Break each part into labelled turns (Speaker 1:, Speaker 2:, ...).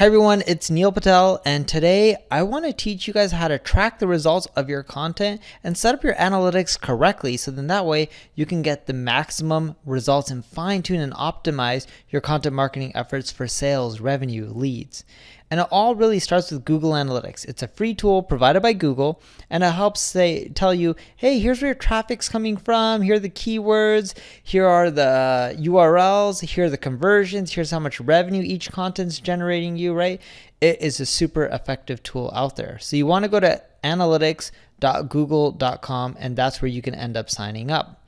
Speaker 1: Hi everyone, it's Neil Patel, and today I want to teach you guys how to track the results of your content and set up your analytics correctly, so then that way you can get the maximum results and fine-tune and optimize your content marketing efforts for sales, revenue, leads. And it all really starts with Google Analytics. It's a free tool provided by Google, and it helps tell you, hey, here's where your traffic's coming from, here are the keywords, here are the URLs, here are the conversions, here's how much revenue each content's generating you, right? It is a super effective tool out there. So you want to go to analytics.google.com, and that's where you can end up signing up.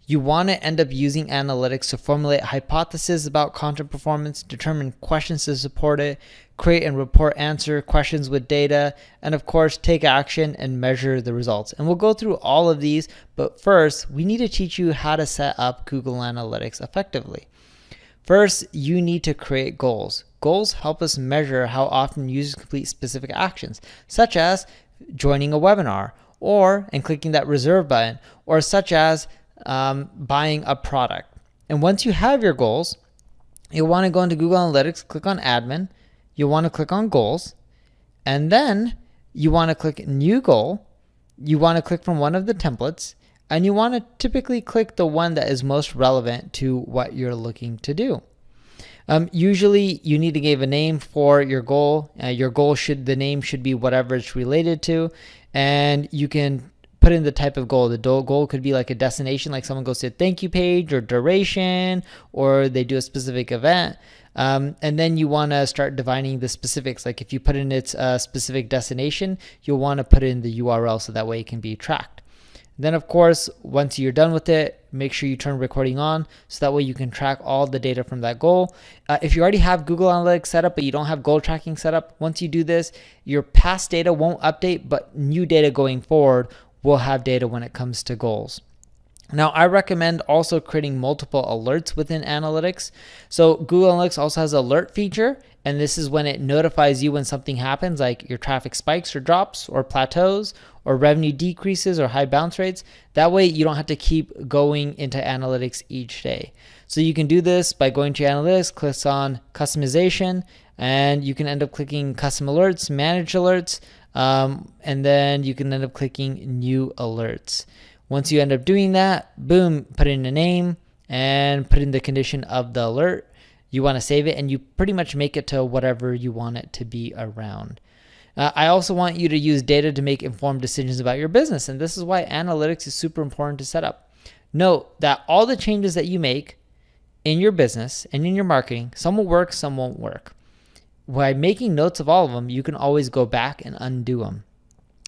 Speaker 1: You want to end up using analytics to formulate hypotheses about content performance, determine questions to support it, create and report answer questions with data, and of course, take action and measure the results. And we'll go through all of these, but first, we need to teach you how to set up Google Analytics effectively. First, you need to create goals. Goals help us measure how often users complete specific actions, such as joining a webinar, and clicking that reserve button, or such as buying a product. And once you have your goals, you'll want to go into Google Analytics, click on admin, you'll want to click on goals, and then you want to click new goal. You want to click from one of the templates, and you want to typically click the one that is most relevant to what you're looking to do. Usually you need to give a name for your goal. The name should be whatever it's related to, and you can put in the type of goal. The goal could be like a destination, like someone goes to a thank you page, or duration, or they do a specific event. And then you want to start defining the specifics. Like if you put in its specific destination, you'll want to put in the URL so that way it can be tracked. Then of course, once you're done with it, make sure you turn recording on so that way you can track all the data from that goal. If you already have Google Analytics set up but you don't have goal tracking set up, once you do this, your past data won't update, but new data going forward will have data when it comes to goals. Now, I recommend also creating multiple alerts within Analytics. So Google Analytics also has an alert feature, and this is when it notifies you when something happens, like your traffic spikes or drops or plateaus or revenue decreases or high bounce rates. That way you don't have to keep going into Analytics each day. So you can do this by going to your Analytics, click on customization, and you can end up clicking custom alerts, manage alerts, and then you can end up clicking new alerts. Once you end up doing that, boom, put in a name and put in the condition of the alert. You want to save it, and you pretty much make it to whatever you want it to be around. I also want you to use data to make informed decisions about your business, and this is why analytics is super important to set up. Note that all the changes that you make in your business and in your marketing, some will work, some won't work. By making notes of all of them, you can always go back and undo them.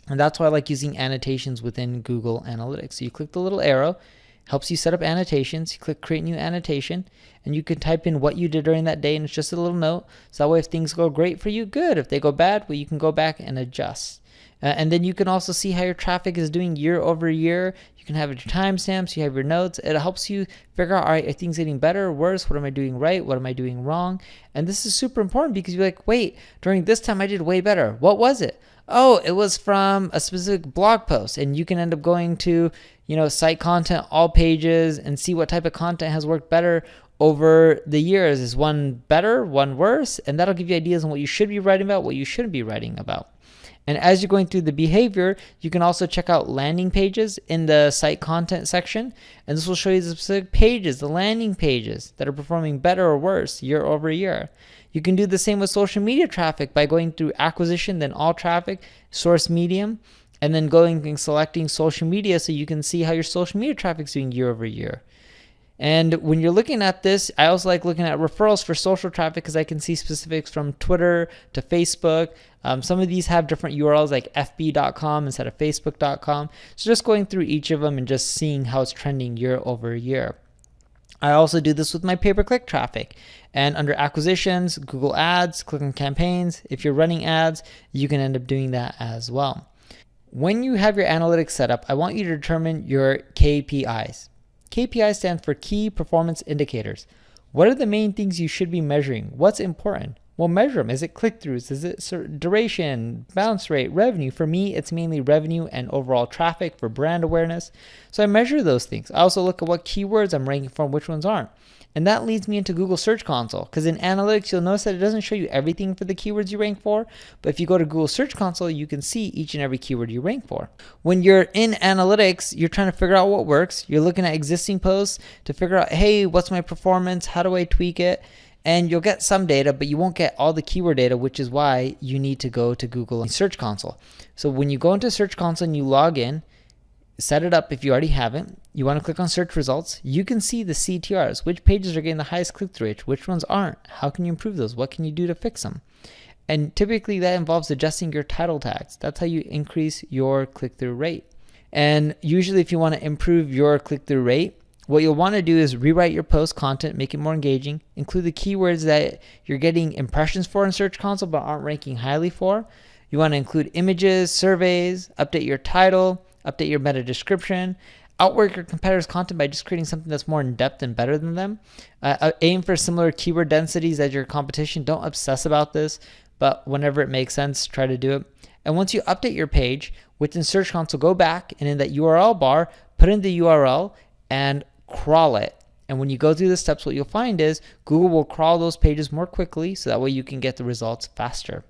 Speaker 1: And that's why I like using annotations within Google Analytics. So you click the little arrow, helps you set up annotations. You click create new annotation, and you can type in what you did during that day, and it's just a little note. So that way if things go great for you, good. If they go bad, well, you can go back and adjust. And then you can also see how your traffic is doing year over year. You can have your timestamps, you have your notes. It helps you figure out, all right, are things getting better or worse? What am I doing right? What am I doing wrong? And this is super important because you're like, wait, during this time I did way better. What was it? Oh, it was from a specific blog post. And you can end up going to, site content, all pages, and see what type of content has worked better over the years. Is one better, one worse? And that'll give you ideas on what you should be writing about, what you shouldn't be writing about. And as you're going through the behavior, you can also check out landing pages in the site content section. And this will show you the specific pages, the landing pages that are performing better or worse year over year. You can do the same with social media traffic by going through acquisition, then all traffic, source medium, and then going and selecting social media so you can see how your social media traffic is doing year over year. And when you're looking at this, I also like looking at referrals for social traffic because I can see specifics from Twitter to Facebook. Some of these have different URLs like fb.com instead of facebook.com. So just going through each of them and just seeing how it's trending year over year. I also do this with my pay-per-click traffic. And under acquisitions, Google Ads, click on campaigns. If you're running ads, you can end up doing that as well. When you have your analytics set up, I want you to determine your KPIs. KPIs stand for Key Performance Indicators. What are the main things you should be measuring? What's important? Well, measure them. Is it click-throughs? Is it duration, bounce rate, revenue? For me, it's mainly revenue and overall traffic for brand awareness. So I measure those things. I also look at what keywords I'm ranking for and which ones aren't. And that leads me into Google Search Console, because in analytics, you'll notice that it doesn't show you everything for the keywords you rank for. But if you go to Google Search Console, you can see each and every keyword you rank for. When you're in analytics, you're trying to figure out what works. You're looking at existing posts to figure out, hey, what's my performance? How do I tweak it? And you'll get some data, but you won't get all the keyword data, which is why you need to go to Google Search Console. So when you go into Search Console and you log in, set it up if you already haven't. You want to click on search results. You can see the CTRs, which pages are getting the highest click-through rate, which ones aren't. How can you improve those? What can you do to fix them? And typically that involves adjusting your title tags. That's how you increase your click-through rate. And usually if you want to improve your click-through rate, what you'll want to do is rewrite your post content, make it more engaging, include the keywords that you're getting impressions for in Search Console but aren't ranking highly for. You want to include images, surveys, update your title, update your meta description, outwork your competitors' content by just creating something that's more in-depth and better than them. Aim for similar keyword densities as your competition. Don't obsess about this, but whenever it makes sense, try to do it. And once you update your page, within Search Console, go back and in that URL bar, put in the URL and crawl it. And when you go through the steps, what you'll find is Google will crawl those pages more quickly, so that way you can get the results faster.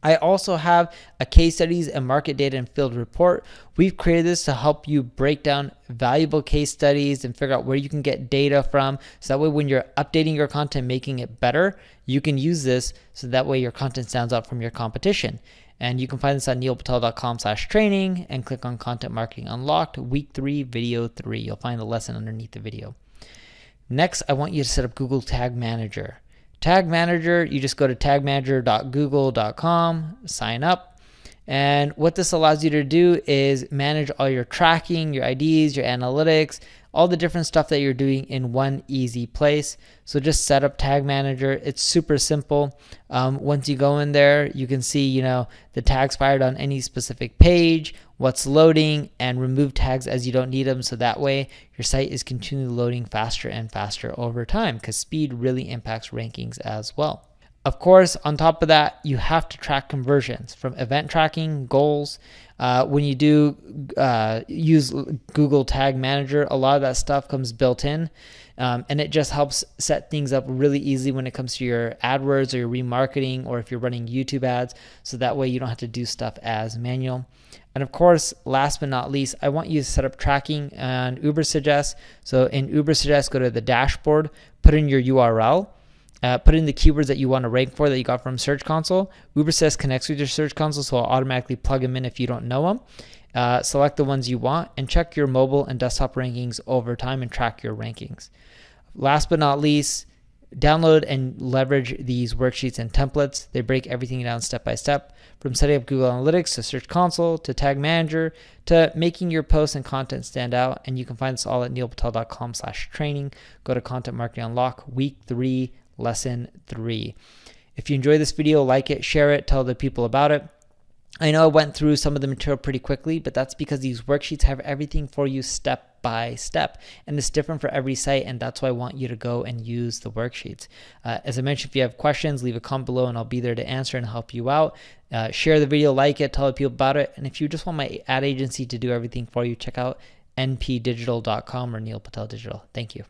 Speaker 1: I also have a case studies and market data and field report. We've created this to help you break down valuable case studies and figure out where you can get data from. So that way when you're updating your content, making it better, you can use this so that way your content stands out from your competition. And you can find this on neilpatel.com/training and click on Content Marketing Unlocked, Week 3, Video 3. You'll find the lesson underneath the video. Next, I want you to set up Google Tag Manager. Tag Manager, you just go to tagmanager.google.com, sign up. And what this allows you to do is manage all your tracking, your IDs, your analytics, all the different stuff that you're doing in one easy place. So just set up Tag Manager. It's super simple. Once you go in there, you can see, the tags fired on any specific page, what's loading, and remove tags as you don't need them. So that way your site is continually loading faster and faster over time, because speed really impacts rankings as well. Of course, on top of that, you have to track conversions from event tracking, goals. When you do use Google Tag Manager, a lot of that stuff comes built in, and it just helps set things up really easily when it comes to your AdWords or your remarketing, or if you're running YouTube ads, so that way you don't have to do stuff as manual. And of course, last but not least, I want you to set up tracking on Ubersuggest. So in Ubersuggest, go to the dashboard, put in your URL, put in the keywords that you want to rank for that you got from Search Console. Ubersuggest connects with your Search Console, so it'll automatically plug them in if you don't know them. Select the ones you want and check your mobile and desktop rankings over time and track your rankings. Last but not least, download and leverage these worksheets and templates. They break everything down step by step, from setting up Google Analytics to Search Console to Tag Manager to making your posts and content stand out. And you can find this all at neilpatel.com/training. Go to Content Marketing Unlock, Week 3, Lesson 3. If you enjoyed this video, like it, share it, tell other people about it. I know I went through some of the material pretty quickly, but that's because these worksheets have everything for you step by step, and it's different for every site, and that's why I want you to go and use the worksheets. As I mentioned, if you have questions, leave a comment below and I'll be there to answer and help you out. Share the video, like it, tell other people about it, and if you just want my ad agency to do everything for you, check out npdigital.com or Neil Patel Digital. Thank you.